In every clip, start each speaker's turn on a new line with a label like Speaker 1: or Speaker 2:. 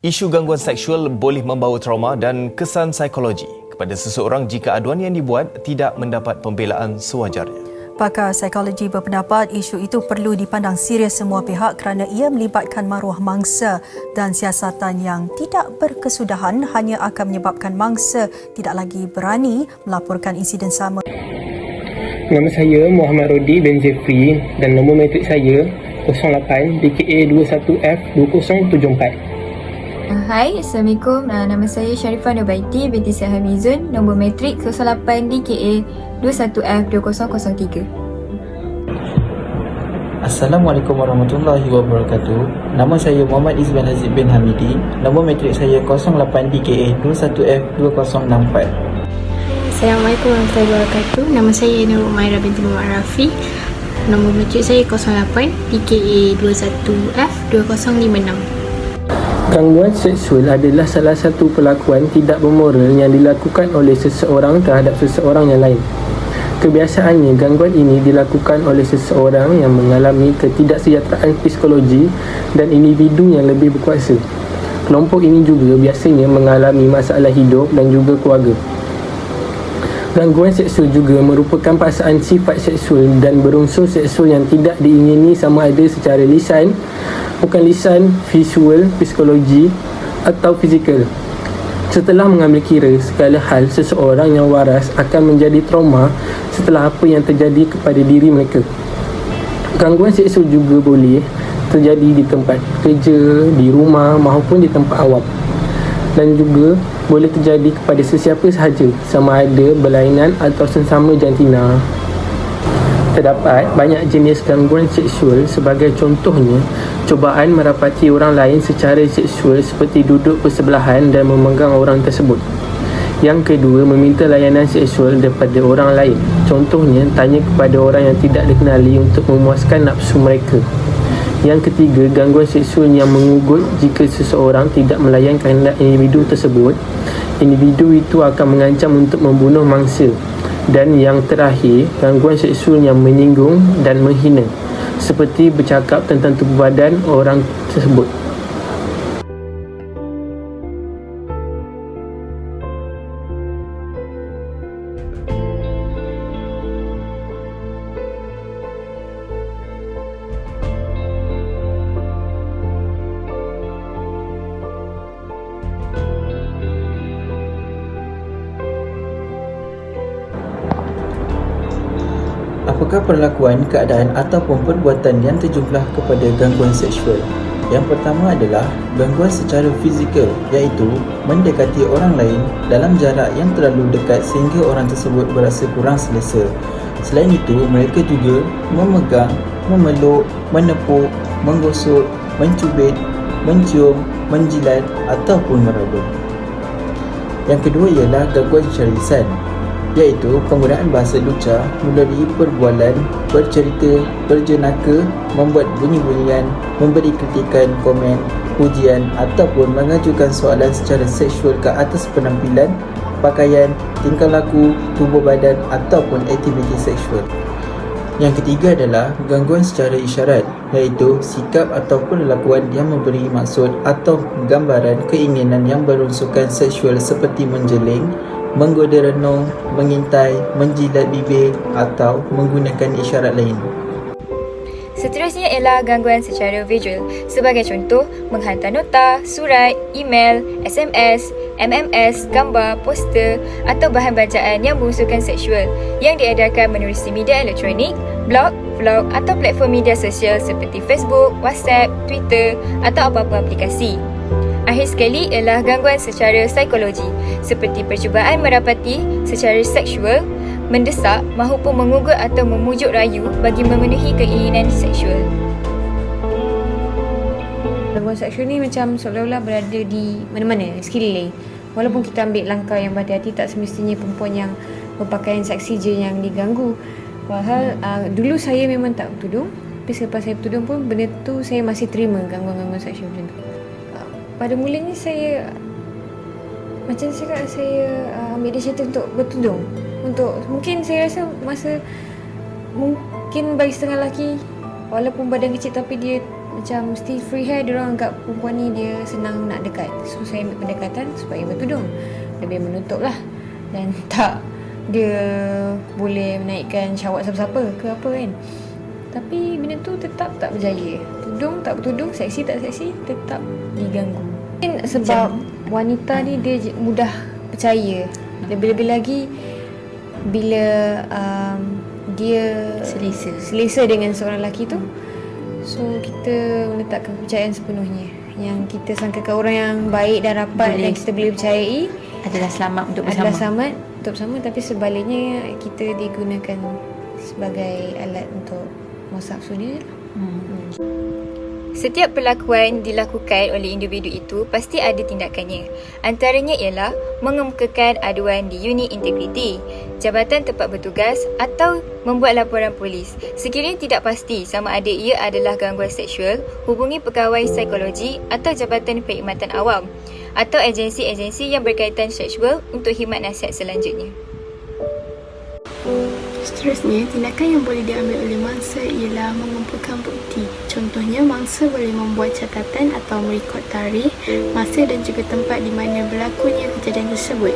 Speaker 1: Isu gangguan seksual boleh membawa trauma dan kesan psikologi kepada seseorang jika aduan yang dibuat tidak mendapat pembelaan sewajarnya.
Speaker 2: Pakar psikologi berpendapat isu itu perlu dipandang serius semua pihak kerana ia melibatkan maruah mangsa dan siasatan yang tidak berkesudahan hanya akan menyebabkan mangsa tidak lagi berani melaporkan insiden sama.
Speaker 3: Nama saya Muhammad Rodi bin Jeffrey dan nombor matrik saya 08 DKA 21F2074.
Speaker 4: Hai, Assalamualaikum. Nama saya Sharifah Nubaiti binti Syed Hamizun, nombor matrik 08 DKA 21F2003.
Speaker 5: Assalamualaikum warahmatullahi wabarakatuh. Nama saya Muhammad Izban Aziz bin Hamidi, nombor matrik saya 08 DKA 21F2064.
Speaker 6: Assalamualaikum warahmatullahi wabarakatuh. Nama saya Nur Umairah binti Muhammad Rafi, nombor matrik saya 08 DKA 21F2056.
Speaker 3: Gangguan seksual adalah salah satu perlakuan tidak bermoral yang dilakukan oleh seseorang terhadap seseorang yang lain. Kebiasaannya, gangguan ini dilakukan oleh seseorang yang mengalami ketidaksejahteraan psikologi dan individu yang lebih berkuasa. Kelompok ini juga biasanya mengalami masalah hidup dan juga keluarga. Gangguan seksual juga merupakan paksaan sifat seksual dan berunsur seksual yang tidak diingini sama ada secara lisan, visual, psikologi atau fizikal. Setelah mengambil kira segala hal, seseorang yang waras akan menjadi trauma setelah apa yang terjadi kepada diri mereka. Gangguan seksual juga boleh terjadi di tempat kerja, di rumah maupun di tempat awam. Dan juga boleh terjadi kepada sesiapa sahaja, sama ada berlainan atau sesama jantina. Terdapat banyak jenis gangguan seksual, sebagai contohnya cubaan merapati orang lain secara seksual seperti duduk bersebelahan dan memegang orang tersebut. Yang kedua, meminta layanan seksual daripada orang lain. Contohnya, tanya kepada orang yang tidak dikenali untuk memuaskan nafsu mereka. Yang ketiga, gangguan seksual yang mengugut jika seseorang tidak melayan kehendak individu tersebut. Individu itu akan mengancam untuk membunuh mangsa. Dan yang terakhir, gangguan seksual yang menyinggung dan menghina, seperti bercakap tentang tubuh badan orang tersebut.
Speaker 5: Apakah perlakuan, keadaan ataupun perbuatan yang terjumlah kepada gangguan seksual? Yang pertama adalah gangguan secara fizikal, iaitu mendekati orang lain dalam jarak yang terlalu dekat sehingga orang tersebut berasa kurang selesa. Selain itu, mereka juga memegang, memeluk, menepuk, menggosok, mencubit, mencium, menjilat ataupun meraba. Yang kedua ialah gangguan secara lisan, iaitu penggunaan bahasa lucah melalui perbualan, bercerita, berjenaka, membuat bunyi-bunyian, memberi kritikan, komen, pujian ataupun mengajukan soalan secara seksual ke atas penampilan, pakaian, tingkah laku, tubuh badan ataupun aktiviti seksual. Yang ketiga adalah gangguan secara isyarat, iaitu sikap atau perlakuan yang memberi maksud atau gambaran keinginan yang berunsurkan seksual seperti menjeling, menggoda renung, mengintai, menjilat bibir atau menggunakan isyarat lain.
Speaker 4: Seterusnya ialah gangguan secara visual. Sebagai contoh, menghantar nota, surat, email, SMS, MMS, gambar, poster atau bahan bacaan yang berunsurkan seksual yang diedarkan menerusi media elektronik, blog, vlog atau platform media sosial seperti Facebook, WhatsApp, Twitter atau apa-apa aplikasi. Akhir sekali ialah gangguan secara psikologi seperti percubaan merapati secara seksual, mendesak maupun mengugut atau memujuk rayu bagi memenuhi keinginan seksual.
Speaker 6: Gangguan seksual ni macam seolah-olah berada di mana-mana, sekeliling. Walaupun kita ambil langkah yang berhati-hati, tak semestinya perempuan yang berpakaian seksi je yang diganggu. Padahal dulu saya memang tak bertudung, tapi selepas saya bertudung pun benda tu saya masih terima gangguan-gangguan seksual macam tu. Pada mulanya saya, macam saya cakap, saya ambil inisiatif untuk bertudung. untuk mungkin saya rasa mungkin bagi setengah lelaki walaupun badan kecil tapi dia macam still free hair, dia orang anggap perempuan ni dia senang nak dekat. So saya ambil pendekatan supaya bertudung, lebih menutup lah, dan tak dia boleh menaikkan syahwat siapa-siapa ke apa kan. Tapi benda tu tetap tak berjaya. Tudung tak bertudung, seksi tak seksi, tetap diganggu. Mungkin sebab wanita ni dia mudah percaya. Lebih-lebih lagi bila dia selesa dengan seorang lelaki tu, so kita meletakkan kepercayaan sepenuhnya. Yang kita sangkakan orang yang baik dan rapat dan kita boleh percayai
Speaker 7: adalah selamat untuk bersama.
Speaker 6: Adalah selamat untuk bersama, tapi sebaliknya kita digunakan sebagai alat untuk muasab dia.
Speaker 4: Setiap perlakuan dilakukan oleh individu itu pasti ada tindakannya. Antaranya ialah mengemukakan aduan di unit integriti, jabatan tempat bertugas atau membuat laporan polis. Sekiranya tidak pasti sama ada ia adalah gangguan seksual, hubungi pegawai psikologi atau Jabatan Perkhidmatan Awam atau agensi-agensi yang berkaitan seksual untuk khidmat nasihat selanjutnya.
Speaker 8: Seterusnya, tindakan yang boleh diambil oleh mangsa ialah mengumpulkan bukti. Contohnya, mangsa boleh membuat catatan atau merekod tarikh, masa dan juga tempat di mana berlakunya kejadian tersebut.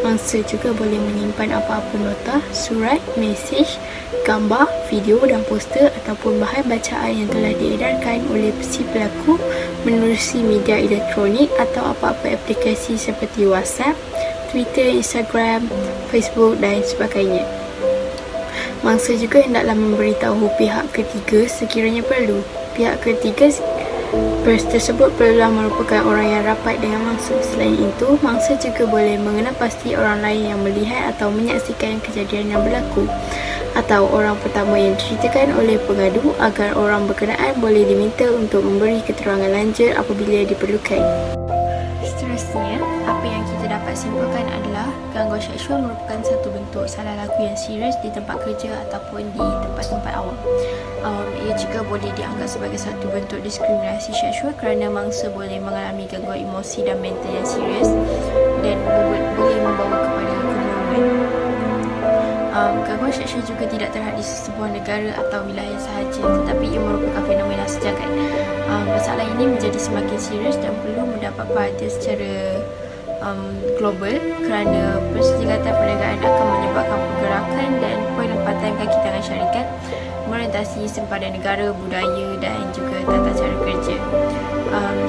Speaker 8: Mangsa juga boleh menyimpan apa-apa nota, surat, mesej, gambar, video dan poster ataupun bahan bacaan yang telah diedarkan oleh si pelaku menerusi media elektronik atau apa-apa aplikasi seperti WhatsApp, Twitter, Instagram, Facebook dan sebagainya. Mangsa juga hendaklah memberitahu pihak ketiga sekiranya perlu. Pihak ketiga tersebut perlulah merupakan orang yang rapat dengan mangsa. Selain itu, mangsa juga boleh mengenal pasti orang lain yang melihat atau menyaksikan kejadian yang berlaku atau orang pertama yang diceritakan oleh pengadu agar orang berkenaan boleh diminta untuk memberi keterangan lanjut apabila diperlukan. Seterusnya, apa yang kita dapat simpulkan adalah gangguan seksual merupakan satu bentuk salah laku yang serius di tempat kerja ataupun di tempat-tempat awam. Ia juga boleh dianggap sebagai satu bentuk diskriminasi seksual kerana mangsa boleh mengalami gangguan emosi dan mental yang serius dan boleh membawa kepada keburukan. Gangguan seksual juga tidak terhad di sebuah negara atau wilayah sahaja, tetapi ia merupakan fenomena sejagat. Masalah ini menjadi semakin serius dan perlu mendapat perhatian secara global kerana persengatan perniagaan akan menyebabkan pergerakan dan penempatan kaki tangan syarikat merentasi sempadan negara, budaya dan juga tata cara kerja.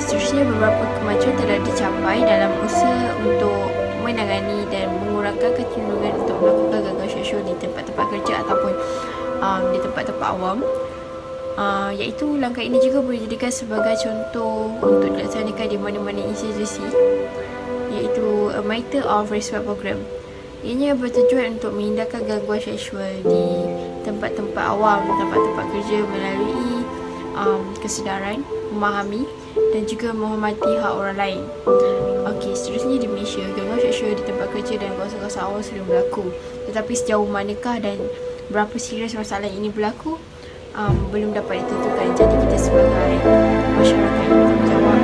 Speaker 8: Seterusnya, beberapa kemajuan telah dicapai dalam usaha untuk menangani dan mengurangkan kecenderungan untuk melakukan gangguan seksual di tempat-tempat kerja ataupun di tempat-tempat awam. Iaitu langkah ini juga boleh dijadikan sebagai contoh untuk dilaksanakan di mana-mana institusi, iaitu a Matter of Respect Program. Ianya bertujuan untuk menghindarkan gangguan seksual di tempat-tempat awam, tempat-tempat kerja melalui kesedaran, memahami dan juga menghormati hak orang lain. Okey, seterusnya di Malaysia, gangguan seksual di tempat kerja dan kawasan-kawasan awam sering berlaku. Tetapi sejauh manakah dan berapa serius masalah ini berlaku belum dapat ditentukan. Jadi kita sebagai masyarakat yang bertanggungjawab